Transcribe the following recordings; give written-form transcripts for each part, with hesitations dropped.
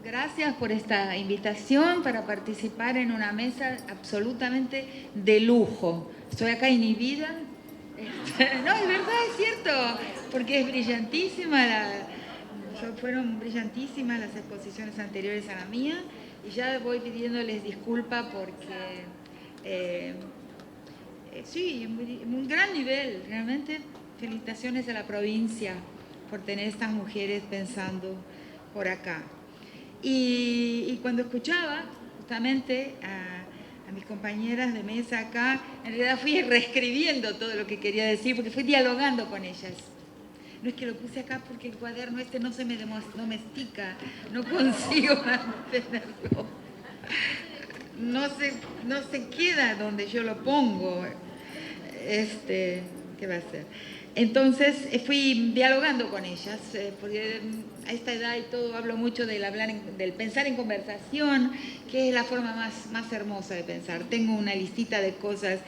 Gracias por esta invitación para participar en una mesa absolutamente de lujo. Estoy acá inhibida. No, es verdad, es cierto, porque es brillantísima, fueron brillantísimas las exposiciones anteriores a la mía, y ya voy pidiéndoles disculpa porque sí, un gran nivel, realmente felicitaciones a la provincia por tener estas mujeres pensando por acá. Y cuando escuchaba justamente a mis compañeras de mesa acá, en realidad fui reescribiendo todo lo que quería decir, porque fui dialogando con ellas. No es que lo puse acá porque el cuaderno este no se me domestica, no consigo mantenerlo. No se queda donde yo lo pongo. ¿Qué va a ser? Entonces fui dialogando con ellas, porque a esta edad y todo hablo mucho del pensar en conversación, que es la forma más hermosa de pensar. Tengo una listita de cosas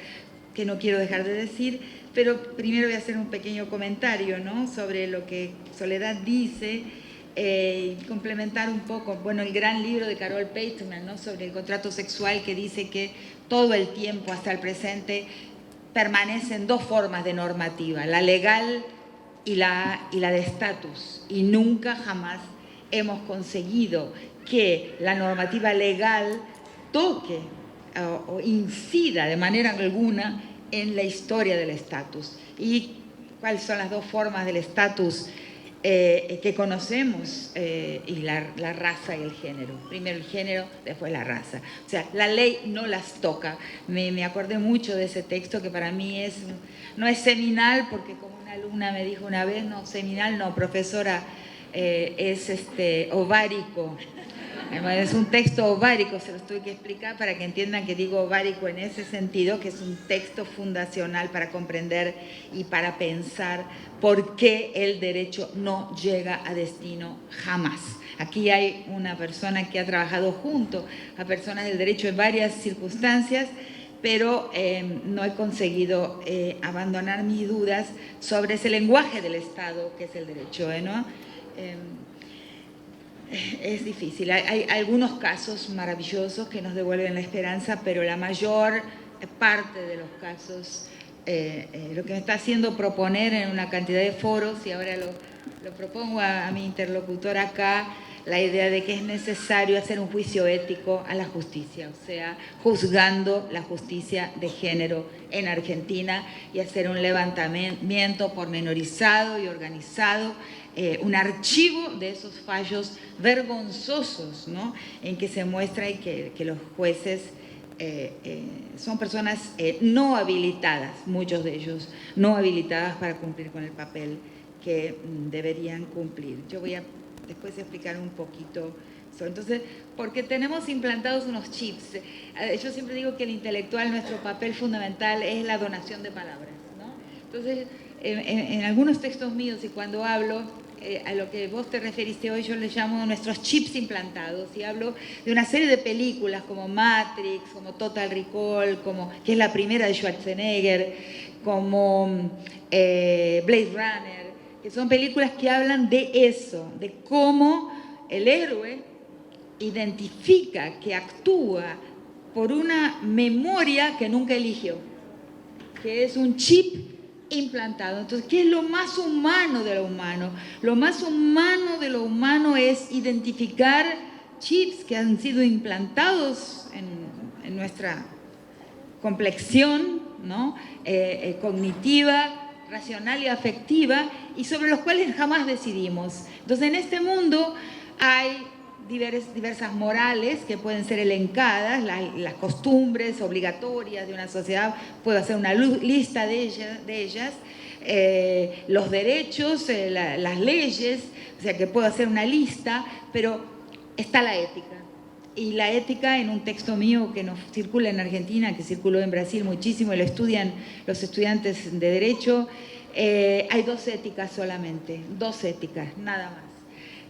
que no quiero dejar de decir, pero primero voy a hacer un pequeño comentario, ¿no?, sobre lo que Soledad dice, complementar un poco, bueno, el gran libro de Carol Pateman, ¿no?, sobre el contrato sexual, que dice que todo el tiempo hasta el presente permanecen dos formas de normativa, la legal y la de estatus, y nunca jamás hemos conseguido que la normativa legal toque o incida de manera alguna en la historia del estatus. ¿Y cuáles son las dos formas del estatus que conocemos? Y la raza y el género. Primero el género, después la raza. O sea, la ley no las toca. Me acordé mucho de ese texto, que para mí no es seminal, porque como una alumna me dijo una vez, no, seminal no, profesora, es ovárico. Es un texto ovárico, se los tuve que explicar para que entiendan que digo ovárico en ese sentido, que es un texto fundacional para comprender y para pensar por qué el derecho no llega a destino jamás. Aquí hay una persona que ha trabajado junto a personas del derecho en varias circunstancias, pero no he conseguido abandonar mis dudas sobre ese lenguaje del Estado que es el derecho, ¿no? Es difícil. Hay algunos casos maravillosos que nos devuelven la esperanza, pero la mayor parte de los casos, lo que me está haciendo proponer en una cantidad de foros, y ahora lo propongo a mi interlocutor acá, la idea de que es necesario hacer un juicio ético a la justicia, o sea, juzgando la justicia de género en Argentina, y hacer un levantamiento pormenorizado y organizado, un archivo de esos fallos vergonzosos, ¿no?, en que se muestra y que los jueces son personas no habilitadas, muchos de ellos no habilitadas para cumplir con el papel que deberían cumplir. Yo voy a después explicar un poquito eso. Entonces, porque tenemos implantados unos chips. Yo siempre digo que el intelectual, nuestro papel fundamental es la donación de palabras, ¿no? Entonces, en algunos textos míos, y cuando hablo a lo que vos te referiste hoy, yo le llamo nuestros chips implantados, y hablo de una serie de películas como Matrix, como Total Recall, que es la primera de Schwarzenegger, como Blade Runner, que son películas que hablan de eso, de cómo el héroe identifica, que actúa por una memoria que nunca eligió, que es un chip implantado. Entonces, ¿qué es lo más humano de lo humano? Lo más humano de lo humano es identificar chips que han sido implantados en nuestra complexión, ¿no?, cognitiva, racional y afectiva, y sobre los cuales jamás decidimos. Entonces, en este mundo hay diversas morales que pueden ser elencadas, las costumbres obligatorias de una sociedad, puedo hacer una lista de ellas, los derechos, las leyes, o sea que puedo hacer una lista, pero está la ética. Y la ética, en un texto mío que nos circula en Argentina, que circuló en Brasil muchísimo y lo estudian los estudiantes de Derecho, hay dos éticas solamente, dos éticas, nada más.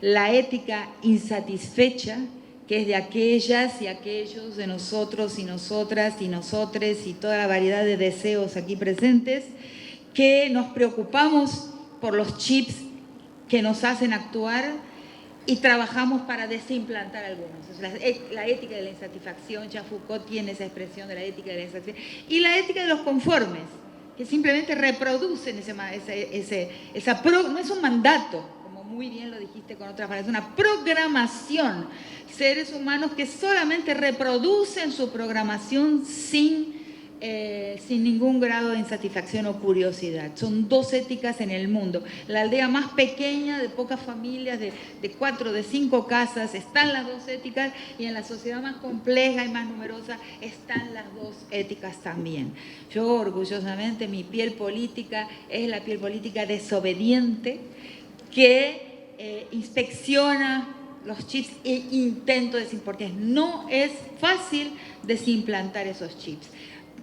La ética insatisfecha, que es de aquellas y aquellos, de nosotros y nosotras y nosotres y toda la variedad de deseos aquí presentes, que nos preocupamos por los chips que nos hacen actuar y trabajamos para desimplantar algunos. La ética de la insatisfacción, ya Foucault tiene esa expresión de la ética de la insatisfacción, y la ética de los conformes, que simplemente reproducen no es un mandato, como muy bien lo dijiste con otras palabras, es una programación. Seres humanos que solamente reproducen su programación sin ningún grado de insatisfacción o curiosidad. Son dos éticas en el mundo. La aldea más pequeña, de pocas familias, de 4, de 5 casas, están las dos éticas, y en la sociedad más compleja y más numerosa están las dos éticas también. Yo, orgullosamente, mi piel política es la piel política desobediente, que inspecciona los chips e intento porque no es fácil desimplantar esos chips.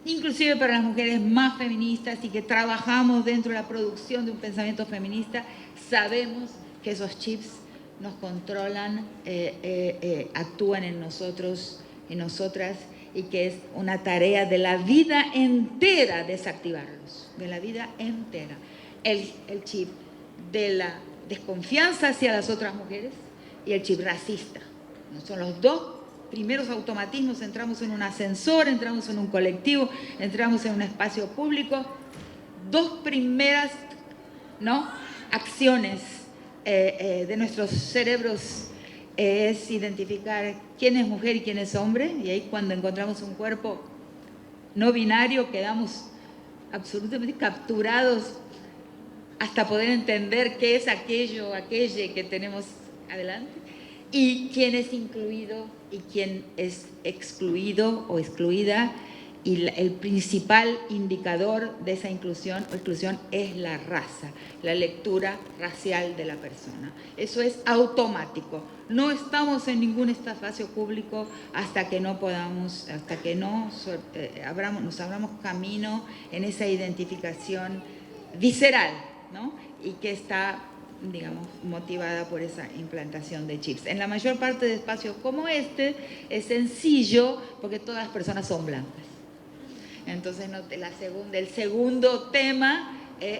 Inclusive para las mujeres más feministas y que trabajamos dentro de la producción de un pensamiento feminista, sabemos que esos chips nos controlan, actúan en nosotros y nosotras, y que es una tarea de la vida entera desactivarlos, de la vida entera. El chip de la desconfianza hacia las otras mujeres y el chip racista. Son los dos primeros automatismos. Entramos en un ascensor, entramos en un colectivo, entramos en un espacio público. Dos primeras, ¿no?, acciones de nuestros cerebros es identificar quién es mujer y quién es hombre, y ahí cuando encontramos un cuerpo no binario quedamos absolutamente capturados hasta poder entender qué es aquello, aquelle que tenemos adelante, y quién es incluido y quién es excluido o excluida. Y el principal indicador de esa inclusión o exclusión es la raza, la lectura racial de la persona. Eso es automático. No estamos en ningún espacio público hasta que no podamos, hasta que nos abramos camino en esa identificación visceral, ¿no?, y que está, digamos, motivada por esa implantación de chips. En la mayor parte de espacios como este es sencillo porque todas las personas son blancas. Entonces el segundo tema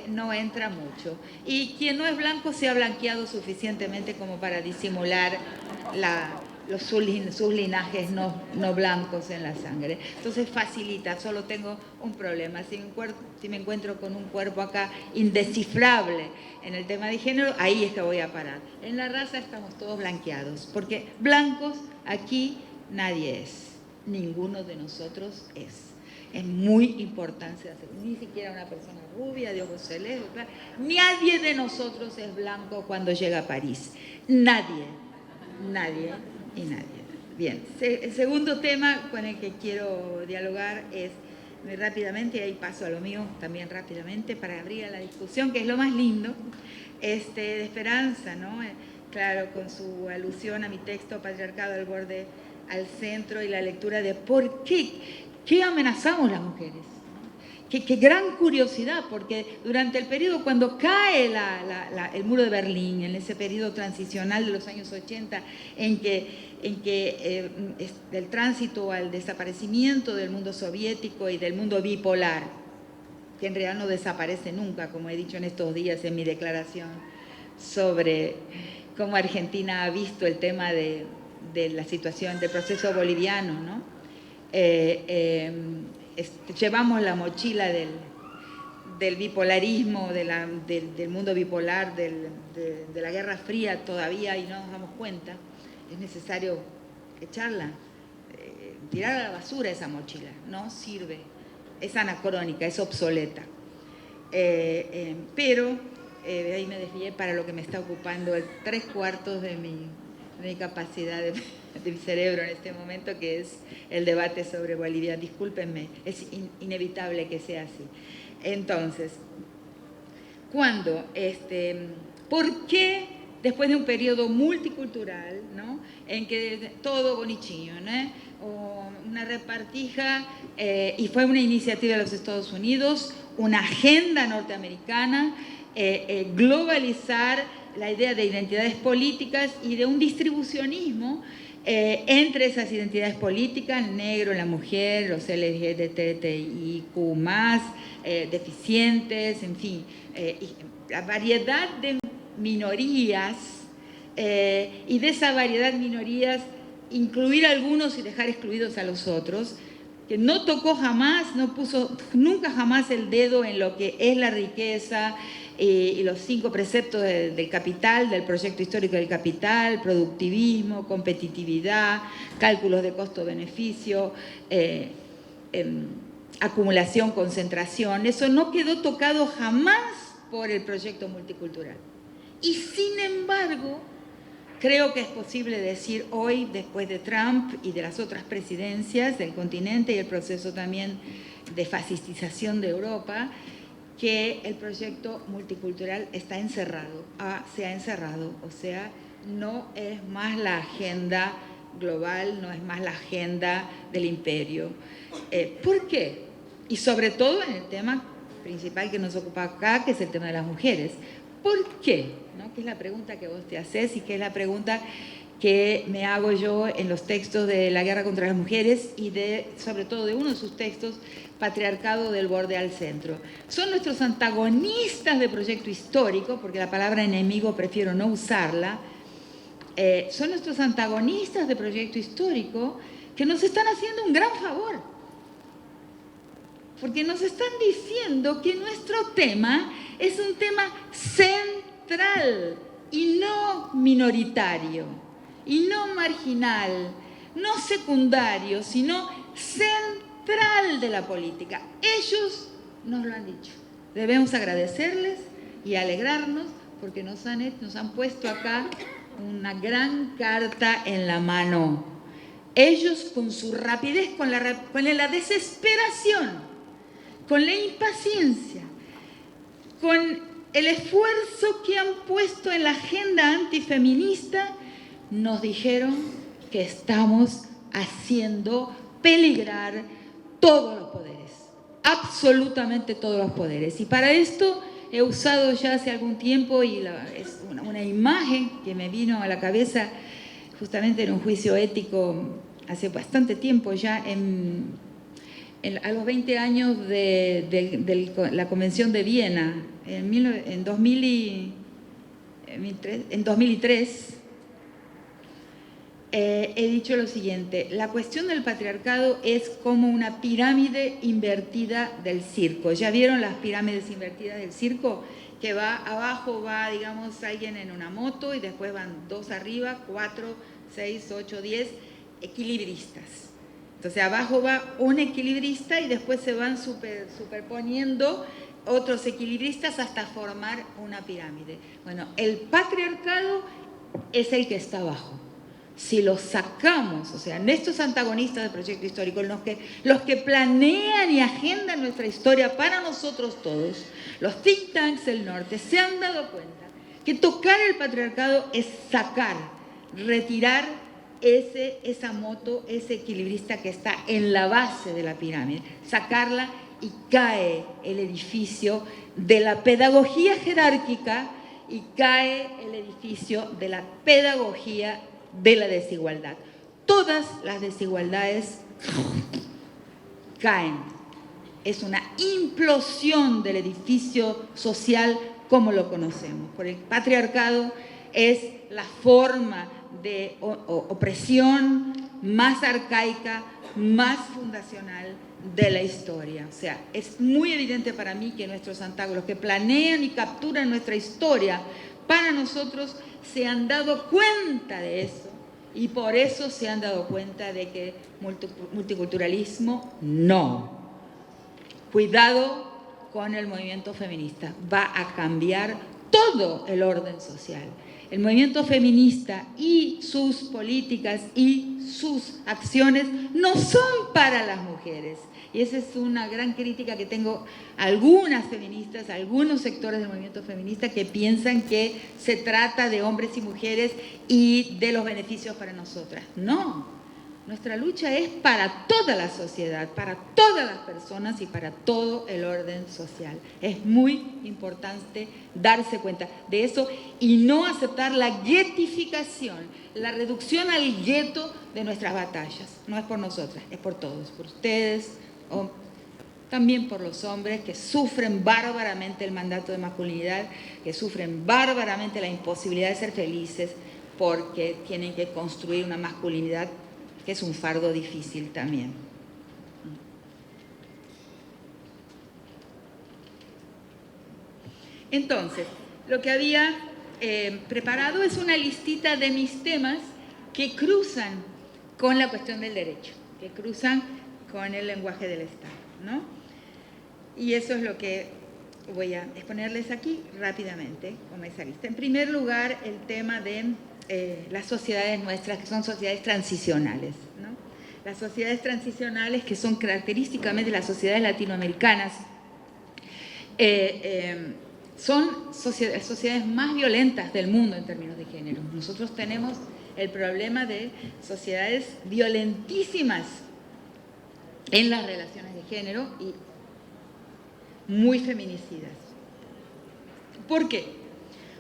no entra mucho. Y quien no es blanco se ha blanqueado suficientemente como para disimular sus linajes no blancos en la sangre. Entonces facilita. Solo tengo un problema. Si me encuentro con un cuerpo acá indescifrable en el tema de género, ahí es que voy a parar. En la raza estamos todos blanqueados, porque blancos aquí nadie es. Ninguno de nosotros es. Es muy importante hacer. Ni siquiera una persona rubia, de ojos celestes. Nadie de nosotros es blanco cuando llega a París. Nadie. Nadie y nadie. Bien, el segundo tema con el que quiero dialogar es, muy rápidamente, y ahí paso a lo mío también rápidamente, para abrir a la discusión, que es lo más lindo, de Esperanza, ¿no? Claro, con su alusión a mi texto, Patriarcado al borde, al centro, y la lectura de por qué amenazamos las mujeres. Qué gran curiosidad, porque durante el periodo, cuando cae el muro de Berlín, en ese periodo transicional de los años 80, en que del tránsito al desaparecimiento del mundo soviético y del mundo bipolar, que en realidad no desaparece nunca, como he dicho en estos días en mi declaración sobre cómo Argentina ha visto el tema de la situación del proceso boliviano, ¿no? Llevamos la mochila del bipolarismo, del mundo bipolar, de la Guerra Fría todavía, y no nos damos cuenta. Es necesario echarla, tirar a la basura esa mochila. No sirve, es anacrónica, es obsoleta. Pero ahí me desvié para lo que me está ocupando el 3/4 de mi capacidad de mi cerebro en este momento, que es el debate sobre Bolivia. Discúlpenme, es inevitable que sea así. Entonces, ¿por qué después de un periodo multicultural, ¿no?, en que todo bonichillo, ¿no?, o una repartija, y fue una iniciativa de los Estados Unidos, una agenda norteamericana, globalizar la idea de identidades políticas y de un distribucionismo entre esas identidades políticas, el negro, la mujer, los LGBTIQ+, deficientes, en fin, y la variedad de minorías y de esa variedad de minorías incluir a algunos y dejar excluidos a los otros, que no tocó jamás, no puso nunca jamás el dedo en lo que es la riqueza y los 5 preceptos del capital, del proyecto histórico del capital: productivismo, competitividad, cálculos de costo-beneficio, acumulación, concentración. Eso no quedó tocado jamás por el proyecto multicultural. Y sin embargo, creo que es posible decir hoy, después de Trump y de las otras presidencias del continente y el proceso también de fascistización de Europa, que el proyecto multicultural está encerrado, se ha encerrado, o sea, no es más la agenda global, no es más la agenda del imperio. ¿Por qué? Y sobre todo en el tema principal que nos ocupa acá, que es el tema de las mujeres. ¿Por qué? ¿No? Que es la pregunta que vos te haces y que es la pregunta que me hago yo en los textos de la guerra contra las mujeres y sobre todo de uno de sus textos, Patriarcado del borde al centro. Son nuestros antagonistas de proyecto histórico, porque la palabra enemigo prefiero no usarla. Son nuestros antagonistas de proyecto histórico que nos están haciendo un gran favor, porque nos están diciendo que nuestro tema es un tema central y no minoritario, y no marginal, no secundario, sino central de la política. Ellos nos lo han dicho. Debemos agradecerles y alegrarnos porque nos han puesto acá una gran carta en la mano. Ellos, con su rapidez, con la desesperación, con la impaciencia, con el esfuerzo que han puesto en la agenda antifeminista, nos dijeron que estamos haciendo peligrar todos los poderes, absolutamente todos los poderes. Y para esto he usado ya hace algún tiempo, y es una imagen que me vino a la cabeza justamente en un juicio ético hace bastante tiempo ya, a los 20 años de la Convención de Viena, en 2003, he dicho lo siguiente: la cuestión del patriarcado es como una pirámide invertida del circo. ¿Ya vieron las pirámides invertidas del circo? Que abajo va, digamos, alguien en una moto y después van 2 arriba, 4, 6, 8, 10 equilibristas. Entonces abajo va un equilibrista y después se van superponiendo otros equilibristas hasta formar una pirámide. Bueno, el patriarcado es el que está abajo. Si los sacamos, o sea, en estos antagonistas del proyecto histórico, los que planean y agendan nuestra historia para nosotros todos, los think tanks del norte, se han dado cuenta que tocar el patriarcado es retirar esa moto, ese equilibrista que está en la base de la pirámide, sacarla, y cae el edificio de la pedagogía jerárquica y cae el edificio de la pedagogía de la desigualdad. Todas las desigualdades caen. Es una implosión del edificio social como lo conocemos. Por el patriarcado es la forma de opresión más arcaica, más fundacional de la historia. O sea, es muy evidente para mí que nuestros antagónicos que planean y capturan nuestra historia para nosotros se han dado cuenta de eso, y por eso se han dado cuenta de que multiculturalismo no. Cuidado con el movimiento feminista, va a cambiar todo el orden social. El movimiento feminista y sus políticas y sus acciones no son para las mujeres. Y esa es una gran crítica que tengo a algunas feministas, a algunos sectores del movimiento feminista que piensan que se trata de hombres y mujeres y de los beneficios para nosotras. No, nuestra lucha es para toda la sociedad, para todas las personas y para todo el orden social. Es muy importante darse cuenta de eso y no aceptar la guetificación, la reducción al gueto de nuestras batallas. No es por nosotras, es por todos, por ustedes, o también por los hombres que sufren bárbaramente el mandato de masculinidad, que sufren bárbaramente la imposibilidad de ser felices, porque tienen que construir una masculinidad que es un fardo difícil también. Entonces, lo que había preparado es una listita de mis temas que cruzan con la cuestión del derecho, que cruzan con el lenguaje del Estado, ¿no? Y eso es lo que voy a exponerles aquí rápidamente, como esa lista. En primer lugar, el tema de las sociedades nuestras, que son sociedades transicionales, ¿no? Las sociedades transicionales, que son característicamente las sociedades latinoamericanas, son sociedades más violentas del mundo en términos de género. Nosotros tenemos el problema de sociedades violentísimas en las relaciones de género y muy feminicidas. ¿Por qué?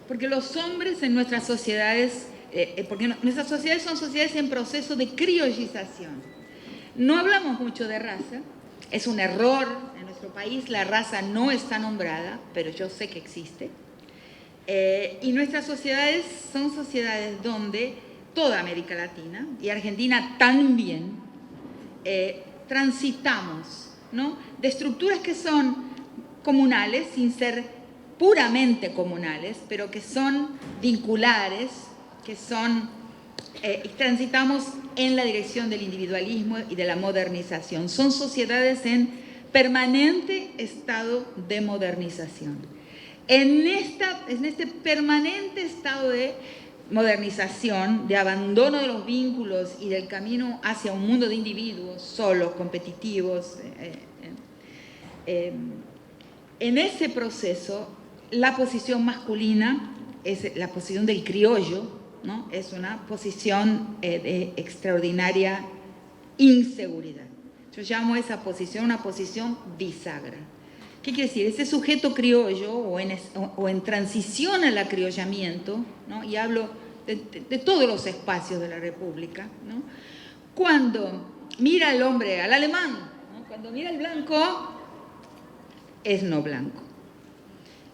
Porque los hombres en nuestras sociedades, porque nuestras sociedades son sociedades en proceso de criollización. No hablamos mucho de raza, es un error en nuestro país, la raza no está nombrada, pero yo sé que existe. Y nuestras sociedades son sociedades donde toda América Latina y Argentina también transitamos, ¿no?, de estructuras que son comunales, sin ser puramente comunales, pero que son vinculares, que son, transitamos en la dirección del individualismo y de la modernización. Son sociedades en permanente estado de modernización. En este permanente estado de modernización, de abandono de los vínculos y del camino hacia un mundo de individuos solos, competitivos, en ese proceso, la posición masculina es la posición del criollo, ¿no? Es una posición de extraordinaria inseguridad. Yo llamo esa posición una posición bisagra. ¿Qué quiere decir? Ese sujeto criollo o en transición al acriollamiento, ¿no?, y hablo de todos los espacios de la República, ¿no?, cuando mira al hombre, al alemán, ¿no?, cuando mira al blanco, es no blanco.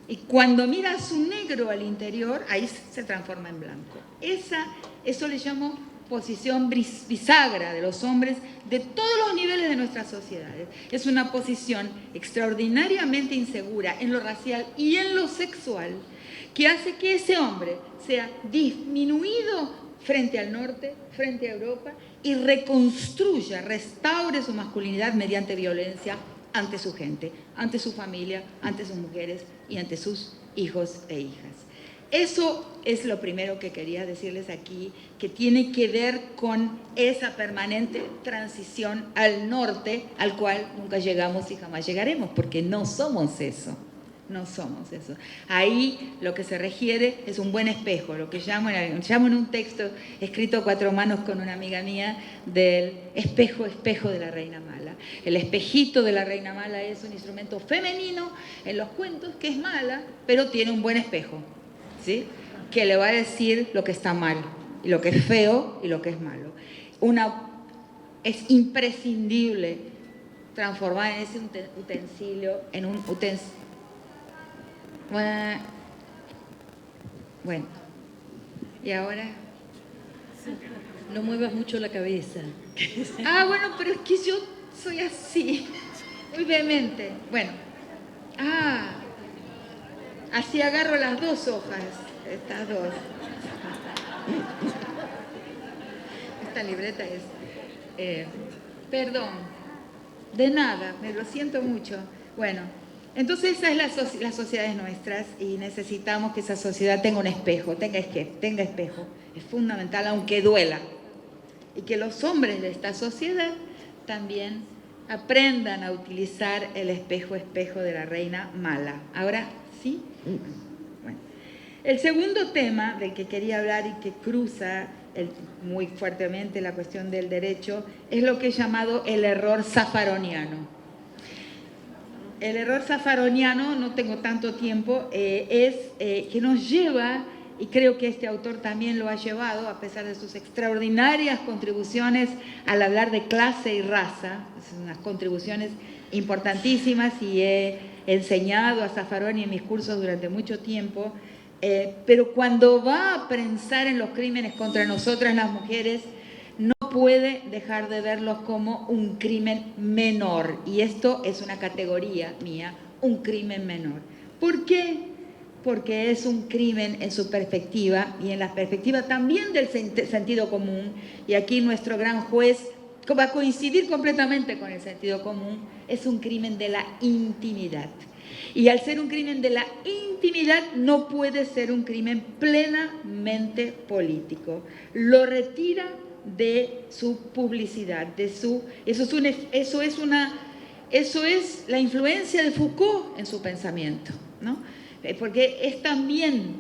Y cuando mira a su negro al interior, ahí se transforma en blanco. Eso le llamo posición bisagra de los hombres de todos los niveles de nuestras sociedades. Es una posición extraordinariamente insegura en lo racial y en lo sexual, que hace que ese hombre sea disminuido frente al norte, frente a Europa, y reconstruya, restaure su masculinidad mediante violencia ante su gente, ante su familia, ante sus mujeres y ante sus hijos e hijas. Eso es lo primero que quería decirles aquí, que tiene que ver con esa permanente transición al norte, al cual nunca llegamos y jamás llegaremos, porque no somos eso. No somos eso. Ahí lo que se requiere es un buen espejo, lo que llamo en un texto escrito a cuatro manos con una amiga mía, del espejo de la reina mala. El espejito de la reina mala es un instrumento femenino en los cuentos que es mala, pero tiene un buen espejo, ¿sí?, que le va a decir lo que está mal, y lo que es feo y lo que es malo. Es imprescindible transformar en ese utensilio en un utensilio. Bueno, y ahora no muevas mucho la cabeza. Bueno, pero es que yo soy así, muy vehemente. Bueno, así agarro las dos hojas, estas dos. Esta libreta es, perdón, de nada, me lo siento mucho. Bueno, entonces esa es las sociedades nuestras, y necesitamos que esa sociedad tenga un espejo, tenga espejo. Es fundamental, aunque duela. Y que los hombres de esta sociedad también aprendan a utilizar el espejo de la reina mala. Ahora, ¿sí? Bueno. El segundo tema del que quería hablar y que cruza muy fuertemente la cuestión del derecho es lo que he llamado el error zaffaroniano. El error zaffaroniano, no tengo tanto tiempo, es que nos lleva, y creo que este autor también lo ha llevado, a pesar de sus extraordinarias contribuciones al hablar de clase y raza, son unas contribuciones importantísimas, y he enseñado a Zaffaroni en mis cursos durante mucho tiempo, pero cuando va a pensar en los crímenes contra nosotras las mujeres, no puede dejar de verlos como un crimen menor. Y esto es una categoría mía, un crimen menor. ¿Por qué? Porque es un crimen en su perspectiva y en la perspectiva también del sentido común. Y aquí nuestro gran juez va a coincidir completamente con el sentido común. Es un crimen de la intimidad. Y al ser un crimen de la intimidad no puede ser un crimen plenamente político. Lo retira de su publicidad, eso es la influencia de Foucault en su pensamiento, ¿no? Porque es también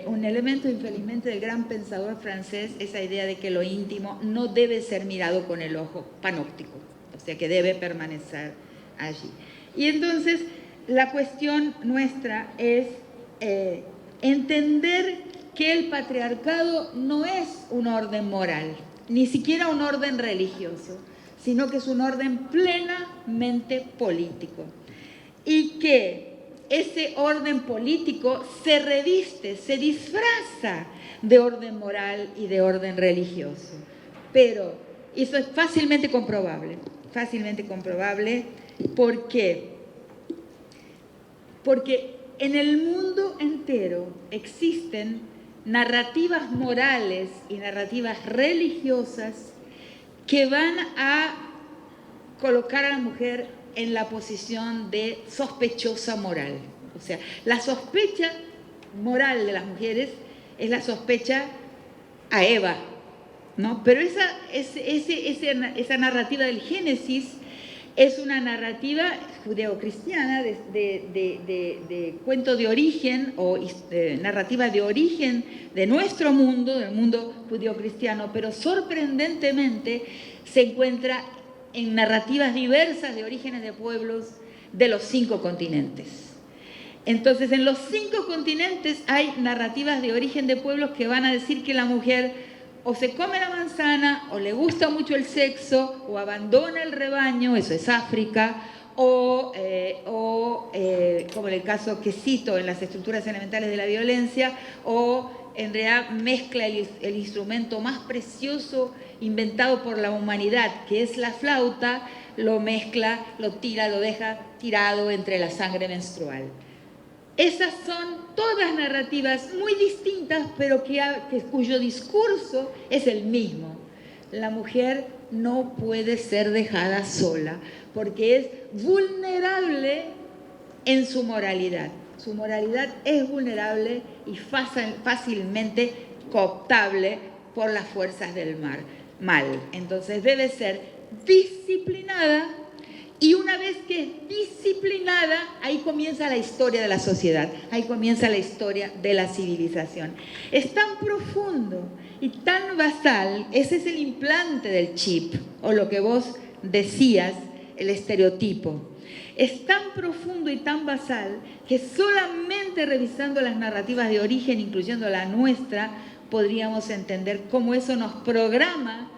un elemento, infelizmente, del gran pensador francés, esa idea de que lo íntimo no debe ser mirado con el ojo panóptico, o sea, que debe permanecer allí. Y entonces, la cuestión nuestra es entender que el patriarcado no es un orden moral, ni siquiera un orden religioso, sino que es un orden plenamente político. Y que ese orden político se reviste, se disfraza de orden moral y de orden religioso. Pero eso es fácilmente comprobable. ¿Por qué? Porque en el mundo entero existen narrativas morales y narrativas religiosas que van a colocar a la mujer en la posición de sospechosa moral. O sea, la sospecha moral de las mujeres es la sospecha a Eva, ¿no? Pero esa narrativa del Génesis es una narrativa judeocristiana de cuento de origen o narrativa de origen de nuestro mundo, del mundo judeocristiano, pero sorprendentemente se encuentra en narrativas diversas de orígenes de pueblos de los 5 continentes. Entonces, en los 5 continentes hay narrativas de origen de pueblos que van a decir que la mujer o se come la manzana, o le gusta mucho el sexo, o abandona el rebaño, eso es África, o como en el caso que cito en las estructuras elementales de la violencia, o en realidad mezcla el instrumento más precioso inventado por la humanidad, que es la flauta, lo mezcla, lo tira, lo deja tirado entre la sangre menstrual. Esas son todas narrativas muy distintas, pero cuyo discurso es el mismo. La mujer no puede ser dejada sola, porque es vulnerable en su moralidad. Su moralidad es vulnerable y fácilmente cooptable por las fuerzas del mal. Entonces debe ser disciplinada. Y una vez que es disciplinada, ahí comienza la historia de la sociedad, ahí comienza la historia de la civilización. Es tan profundo y tan basal, ese es el implante del chip, o lo que vos decías, el estereotipo. Es tan profundo y tan basal que solamente revisando las narrativas de origen, incluyendo la nuestra, podríamos entender cómo eso nos programa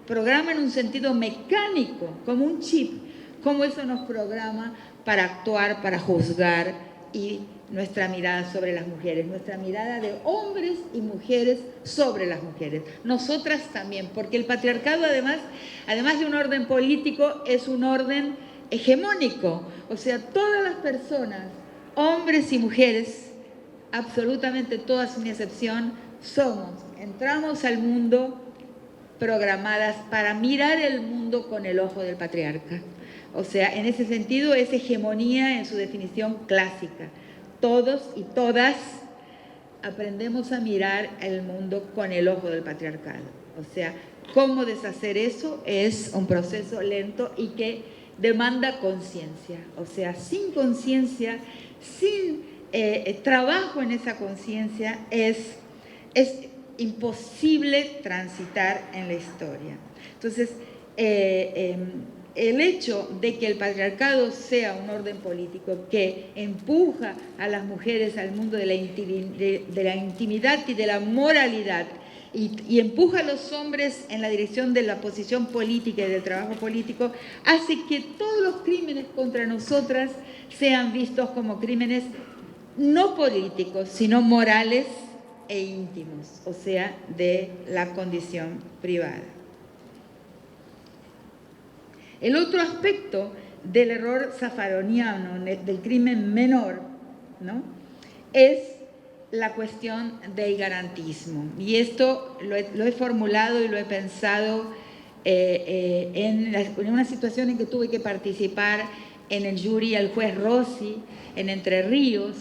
en un sentido mecánico, como un chip, cómo eso nos programa para actuar, para juzgar, y nuestra mirada sobre las mujeres, nuestra mirada de hombres y mujeres sobre las mujeres. Nosotras también, porque el patriarcado además de un orden político, es un orden hegemónico. O sea, todas las personas, hombres y mujeres, absolutamente todas sin excepción, entramos al mundo programadas para mirar el mundo con el ojo del patriarca. O sea, en ese sentido es hegemonía en su definición clásica. Todos y todas aprendemos a mirar el mundo con el ojo del patriarcado. O sea, cómo deshacer eso es un proceso lento y que demanda conciencia. O sea, sin conciencia, sin trabajo en esa conciencia, es imposible transitar en la historia. Entonces, el hecho de que el patriarcado sea un orden político que empuja a las mujeres al mundo de la intimidad y de la moralidad y empuja a los hombres en la dirección de la posición política y del trabajo político, hace que todos los crímenes contra nosotras sean vistos como crímenes no políticos, sino morales e íntimos, o sea, de la condición privada. El otro aspecto del error zafaroniano, del crimen menor, ¿no?, es la cuestión del garantismo. Y esto lo he formulado y lo he pensado en una situación en que tuve que participar en el jury al juez Rossi en Entre Ríos,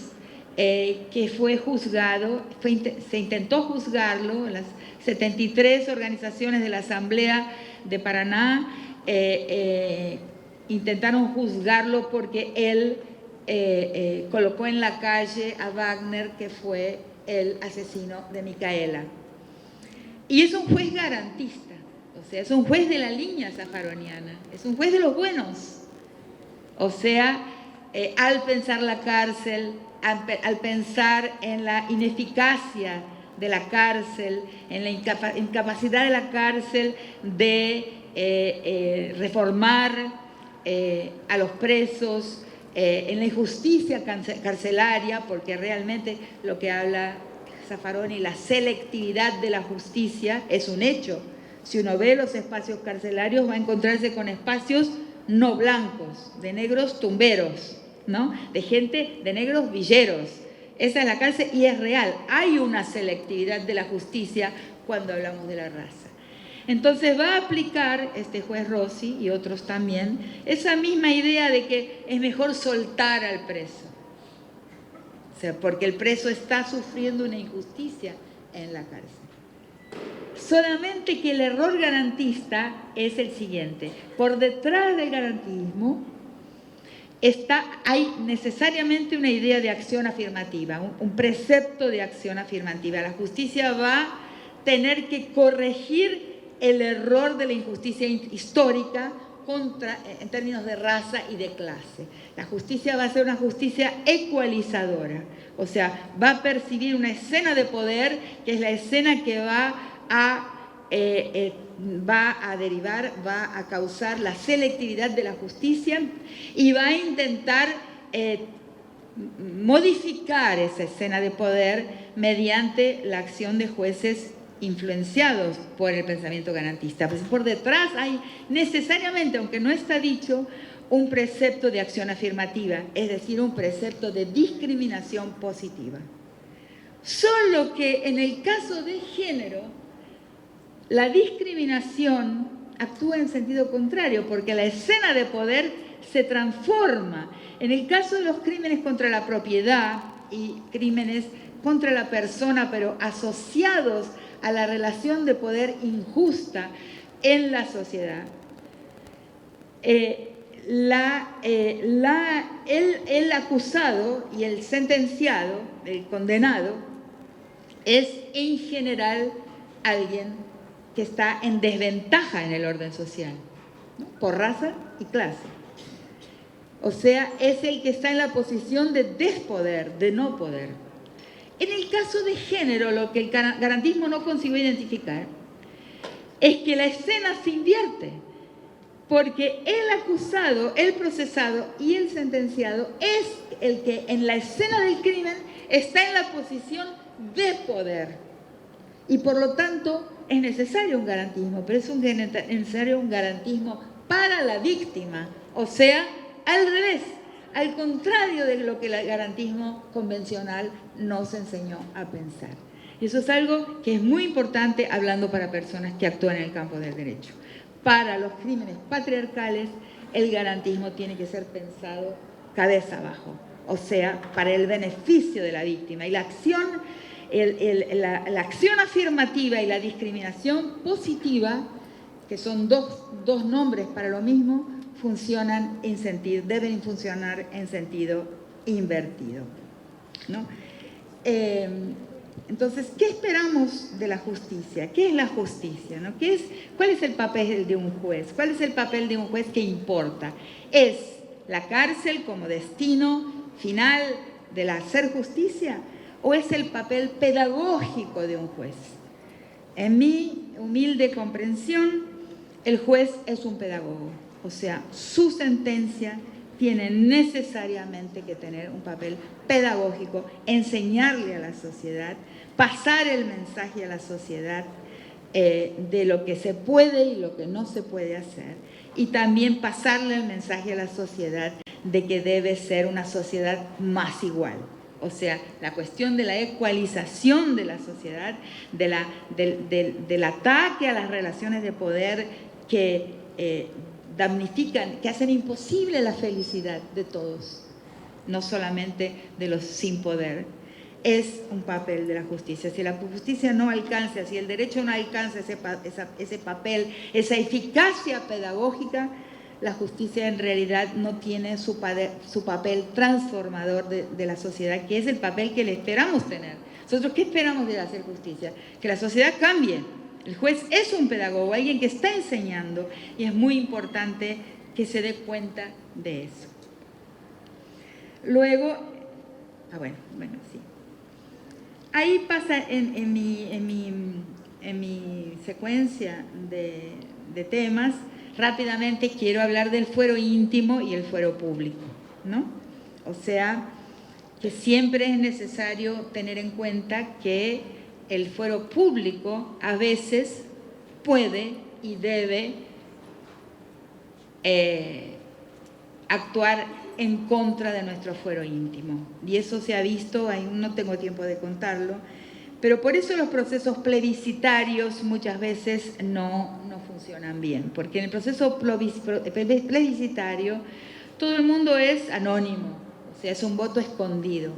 que fue juzgado, se intentó juzgarlo, las 73 organizaciones de la Asamblea de Paraná intentaron juzgarlo porque él colocó en la calle a Wagner, que fue el asesino de Micaela. Y es un juez garantista, o sea, es un juez de la línea zafaroniana, es un juez de los buenos. O sea, al pensar la cárcel, al pensar en la ineficacia de la cárcel, en la incapacidad de la cárcel de reformar a los presos, en la injusticia carcelaria, porque realmente lo que habla Zaffaroni, la selectividad de la justicia, es un hecho. Si uno ve los espacios carcelarios, va a encontrarse con espacios no blancos, de negros tumberos, ¿no?, de gente, de negros villeros. Esa es la cárcel y es real. Hay una selectividad de la justicia cuando hablamos de la raza. Entonces va a aplicar este juez Rossi y otros también esa misma idea de que es mejor soltar al preso. O sea, porque el preso está sufriendo una injusticia en la cárcel. Solamente que el error garantista es el siguiente: por detrás del garantismo hay necesariamente una idea de acción afirmativa, un precepto de acción afirmativa. La justicia va a tener que corregir el error de la injusticia histórica en términos de raza y de clase. La justicia va a ser una justicia ecualizadora, o sea, va a percibir una escena de poder que es la escena que va a derivar, va a causar la selectividad de la justicia y va a intentar modificar esa escena de poder mediante la acción de jueces influenciados por el pensamiento garantista. Pues por detrás hay necesariamente, aunque no está dicho, un precepto de acción afirmativa, es decir, un precepto de discriminación positiva. Solo que en el caso de género, la discriminación actúa en sentido contrario, porque la escena de poder se transforma. En el caso de los crímenes contra la propiedad y crímenes contra la persona, pero asociados a la relación de poder injusta en la sociedad, el acusado y el sentenciado, el condenado, es en general alguien que está en desventaja en el orden social, ¿no?, por raza y clase. O sea, es el que está en la posición de despoder, de no poder. En el caso de género, lo que el garantismo no consiguió identificar es que la escena se invierte, porque el acusado, el procesado y el sentenciado es el que en la escena del crimen está en la posición de poder. Y por lo tanto es necesario un garantismo, pero es necesario un garantismo para la víctima, o sea, al revés, al contrario de lo que el garantismo convencional nos enseñó a pensar. Eso es algo que es muy importante hablando para personas que actúan en el campo del derecho. Para los crímenes patriarcales, el garantismo tiene que ser pensado cabeza abajo, o sea, para el beneficio de la víctima. Y la acción, la acción afirmativa y la discriminación positiva, que son dos nombres para lo mismo, deben funcionar en sentido invertido, ¿no? Entonces, ¿qué esperamos de la justicia? ¿Qué es la justicia, ¿no? ¿Cuál es el papel de un juez? ¿Cuál es el papel de un juez que importa? ¿Es la cárcel como destino final del hacer justicia? ¿O es el papel pedagógico de un juez? En mi humilde comprensión, el juez es un pedagogo. O sea, su sentencia tienen necesariamente que tener un papel pedagógico, enseñarle a la sociedad, pasar el mensaje a la sociedad de lo que se puede y lo que no se puede hacer, y también pasarle el mensaje a la sociedad de que debe ser una sociedad más igual. O sea, la cuestión de la ecualización de la sociedad, del ataque a las relaciones de poder que damnifican, que hacen imposible la felicidad de todos, no solamente de los sin poder, es un papel de la justicia. Si la justicia no alcanza, si el derecho no alcanza ese papel, esa eficacia pedagógica, la justicia en realidad no tiene su papel transformador de la sociedad, que es el papel que le esperamos tener. Nosotros, ¿qué esperamos de hacer justicia? Que la sociedad cambie. El juez es un pedagogo, alguien que está enseñando, y es muy importante que se dé cuenta de eso. Luego, bueno, sí. Ahí pasa en mi secuencia de temas. Rápidamente quiero hablar del fuero íntimo y el fuero público, ¿no? O sea, que siempre es necesario tener en cuenta que el fuero público a veces puede y debe actuar en contra de nuestro fuero íntimo. Y eso se ha visto, no tengo tiempo de contarlo, pero por eso los procesos plebiscitarios muchas veces no funcionan bien, porque en el proceso plebiscitario todo el mundo es anónimo, o sea, es un voto escondido.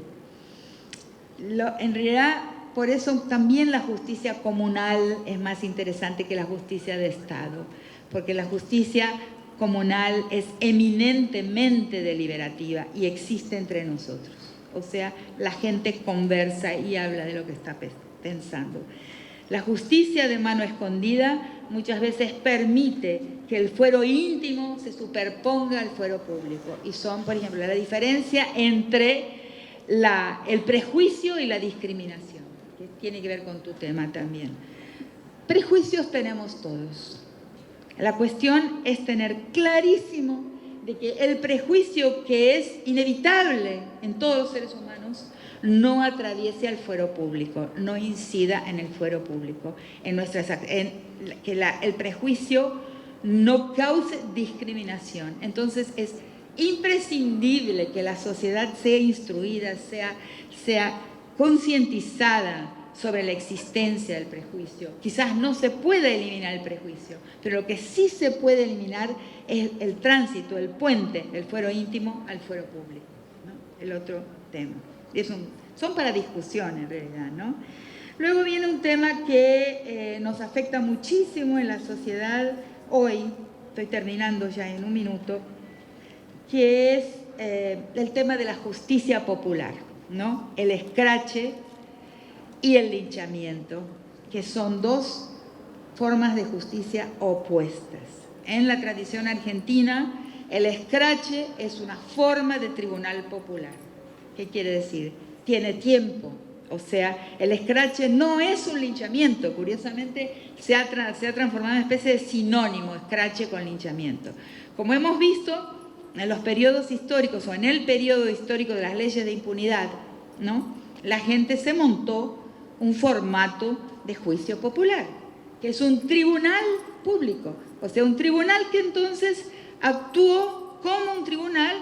En realidad, por eso también la justicia comunal es más interesante que la justicia de Estado, porque la justicia comunal es eminentemente deliberativa y existe entre nosotros. O sea, la gente conversa y habla de lo que está pensando. La justicia de mano escondida muchas veces permite que el fuero íntimo se superponga al fuero público. Y son, por ejemplo, la diferencia entre el prejuicio y la discriminación, que tiene que ver con tu tema también. Prejuicios tenemos todos. La cuestión es tener clarísimo de que el prejuicio, que es inevitable en todos los seres humanos, no atraviese al fuero público, no incida en el fuero público, que el prejuicio no cause discriminación. Entonces es imprescindible que la sociedad sea instruida, sea concientizada sobre la existencia del prejuicio. Quizás no se puede eliminar el prejuicio, pero lo que sí se puede eliminar es el tránsito, el puente del fuero íntimo al fuero público, ¿no? El otro tema. Y son para discusión en realidad, ¿no? Luego viene un tema que nos afecta muchísimo en la sociedad hoy, estoy terminando ya en un minuto, que es el tema de la justicia popular, ¿no? El escrache y el linchamiento, que son dos formas de justicia opuestas. En la tradición argentina, el escrache es una forma de tribunal popular. ¿Qué quiere decir? Tiene tiempo. O sea, el escrache no es un linchamiento. Curiosamente, se ha transformado en una especie de sinónimo, escrache con linchamiento. Como hemos visto en los periodos históricos o en el periodo histórico de las leyes de impunidad, ¿no? La gente se montó un formato de juicio popular, que es un tribunal público. O sea, un tribunal que entonces actuó como un tribunal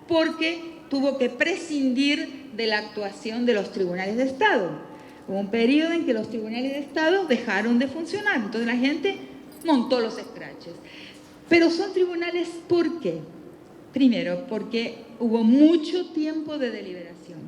porque tuvo que prescindir de la actuación de los tribunales de Estado. Hubo un periodo en que los tribunales de Estado dejaron de funcionar, entonces la gente montó los escraches. Pero son tribunales, ¿por qué? Primero, porque hubo mucho tiempo de deliberación,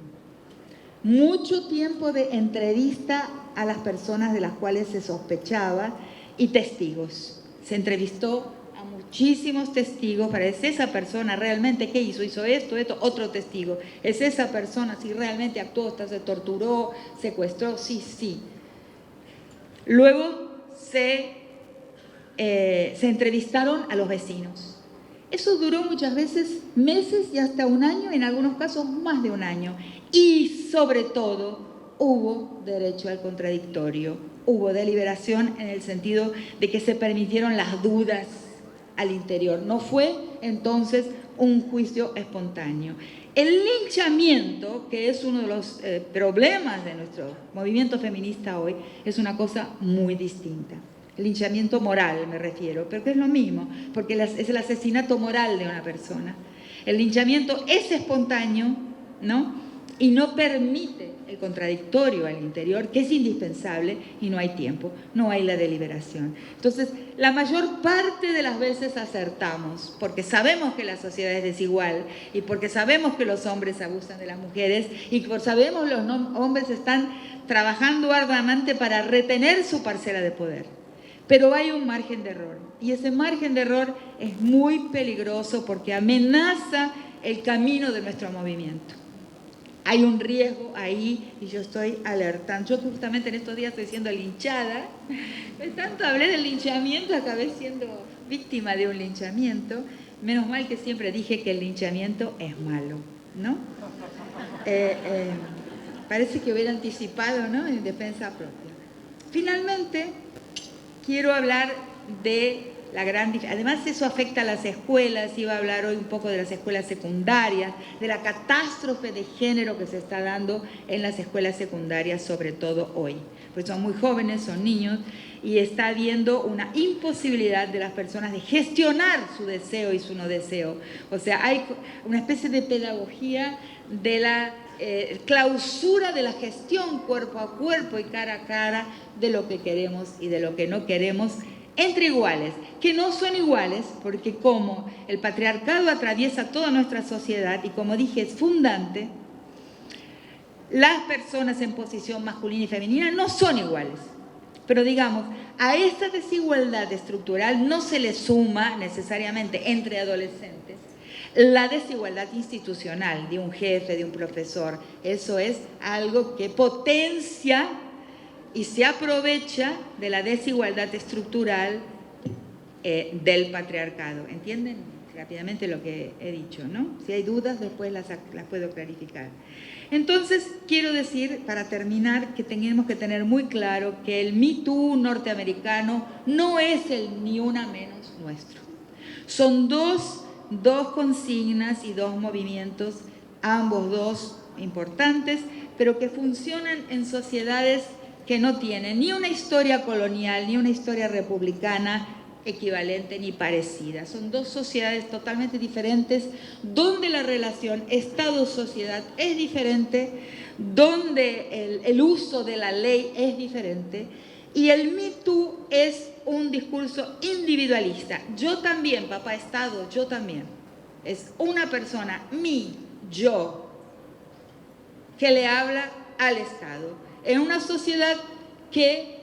mucho tiempo de entrevista a las personas de las cuales se sospechaba y testigos. Se entrevistó a muchísimos testigos para ver si esa persona realmente qué hizo esto, otro testigo. Es esa persona si realmente actuó, hasta se torturó, secuestró, sí. Luego se entrevistaron a los vecinos. Eso duró muchas veces meses y hasta un año, en algunos casos más de un año. Y sobre todo hubo derecho al contradictorio, hubo deliberación en el sentido de que se permitieron las dudas al interior. No fue entonces un juicio espontáneo. El linchamiento, que es uno de los problemas de nuestro movimiento feminista hoy, es una cosa muy distinta. El linchamiento moral me refiero, pero que es lo mismo, porque es el asesinato moral de una persona. El linchamiento es espontáneo, ¿no? Y no permite el contradictorio al interior, que es indispensable, y no hay tiempo, no hay la deliberación. Entonces, la mayor parte de las veces acertamos, porque sabemos que la sociedad es desigual, y porque sabemos que los hombres abusan de las mujeres, y porque sabemos que los hombres están trabajando arduamente para retener su parcela de poder. Pero hay un margen de error, y ese margen de error es muy peligroso porque amenaza el camino de nuestro movimiento. Hay un riesgo ahí y yo estoy alertando. Yo justamente en estos días estoy siendo linchada. Tanto hablé del linchamiento, acabé siendo víctima de un linchamiento. Menos mal que siempre dije que el linchamiento es malo, ¿no? Parece que hubiera anticipado, ¿no? En defensa propia. Finalmente, quiero hablar de la gran diferencia. Además, eso afecta a las escuelas. Iba a hablar hoy un poco de las escuelas secundarias, de la catástrofe de género que se está dando en las escuelas secundarias, sobre todo hoy. Pues son muy jóvenes, son niños, y está habiendo una imposibilidad de las personas de gestionar su deseo y su no deseo. O sea, hay una especie de pedagogía de la clausura de la gestión cuerpo a cuerpo y cara a cara de lo que queremos y de lo que no queremos, entre iguales, que no son iguales, porque como el patriarcado atraviesa toda nuestra sociedad y como dije es fundante, las personas en posición masculina y femenina no son iguales. Pero digamos, a esta desigualdad estructural no se le suma necesariamente entre adolescentes la desigualdad institucional de un jefe, de un profesor. Eso es algo que potencia y se aprovecha de la desigualdad estructural del patriarcado. ¿Entienden rápidamente lo que he dicho, no? Si hay dudas, después las puedo clarificar. Entonces, quiero decir, para terminar, que tenemos que tener muy claro que el Me Too norteamericano no es el ni una menos nuestro. Son dos consignas y dos movimientos, ambos dos importantes, pero que funcionan en sociedades que no tienen ni una historia colonial, ni una historia republicana equivalente ni parecida. Son dos sociedades totalmente diferentes, donde la relación Estado-sociedad es diferente, donde el uso de la ley es diferente, y el Me Too es un discurso individualista. Yo también, papá Estado, yo también. Es una persona, yo, que le habla al Estado. En una sociedad que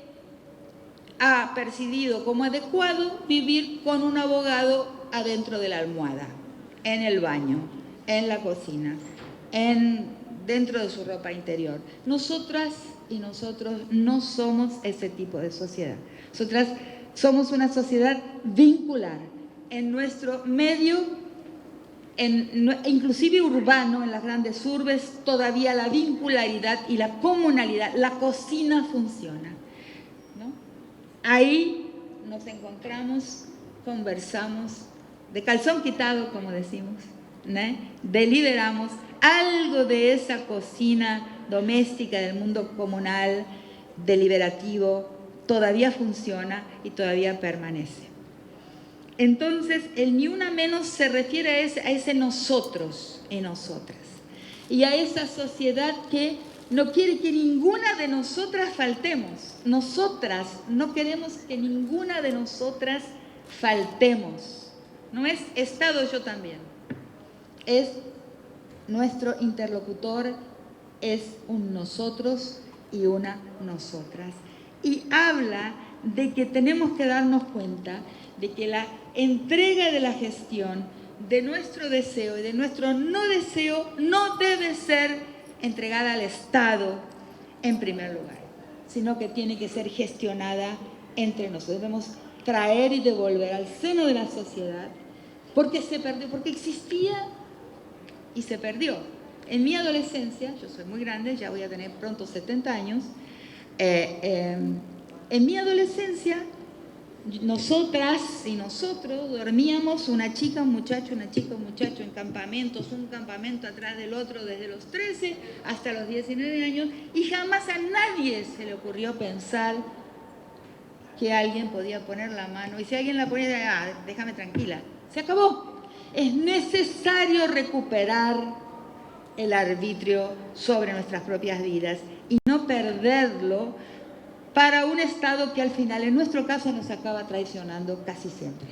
ha percibido como adecuado vivir con un abogado adentro de la almohada, en el baño, en la cocina, dentro de su ropa interior. Nosotras y nosotros no somos ese tipo de sociedad. Nosotras somos una sociedad vincular. En nuestro medio, inclusive urbano, en las grandes urbes, todavía la vincularidad y la comunalidad, la cocina funciona, ¿no? Ahí nos encontramos, conversamos, de calzón quitado, como decimos, ¿no? Deliberamos. Algo de esa cocina doméstica del mundo comunal, deliberativo, todavía funciona y todavía permanece. Entonces, el ni una menos se refiere a ese nosotros y nosotras. Y a esa sociedad que no quiere que ninguna de nosotras faltemos. Nosotras no queremos que ninguna de nosotras faltemos. No es Estado, yo también. Es nuestro interlocutor, es un nosotros y una nosotras. Y habla de que tenemos que darnos cuenta de que la entrega de la gestión de nuestro deseo y de nuestro no deseo no debe ser entregada al Estado en primer lugar, sino que tiene que ser gestionada entre nosotros. Debemos traer y devolver al seno de la sociedad, porque se perdió, porque existía y se perdió. En mi adolescencia, yo soy muy grande, ya voy a tener pronto 70 años, en mi adolescencia nosotras y nosotros dormíamos una chica, un muchacho, una chica, un muchacho en campamentos, un campamento atrás del otro desde los 13 hasta los 19 años y jamás a nadie se le ocurrió pensar que alguien podía poner la mano y si alguien la ponía, déjame tranquila, se acabó. Es necesario recuperar el arbitrio sobre nuestras propias vidas y no perderlo para un Estado que al final, en nuestro caso, nos acaba traicionando casi siempre.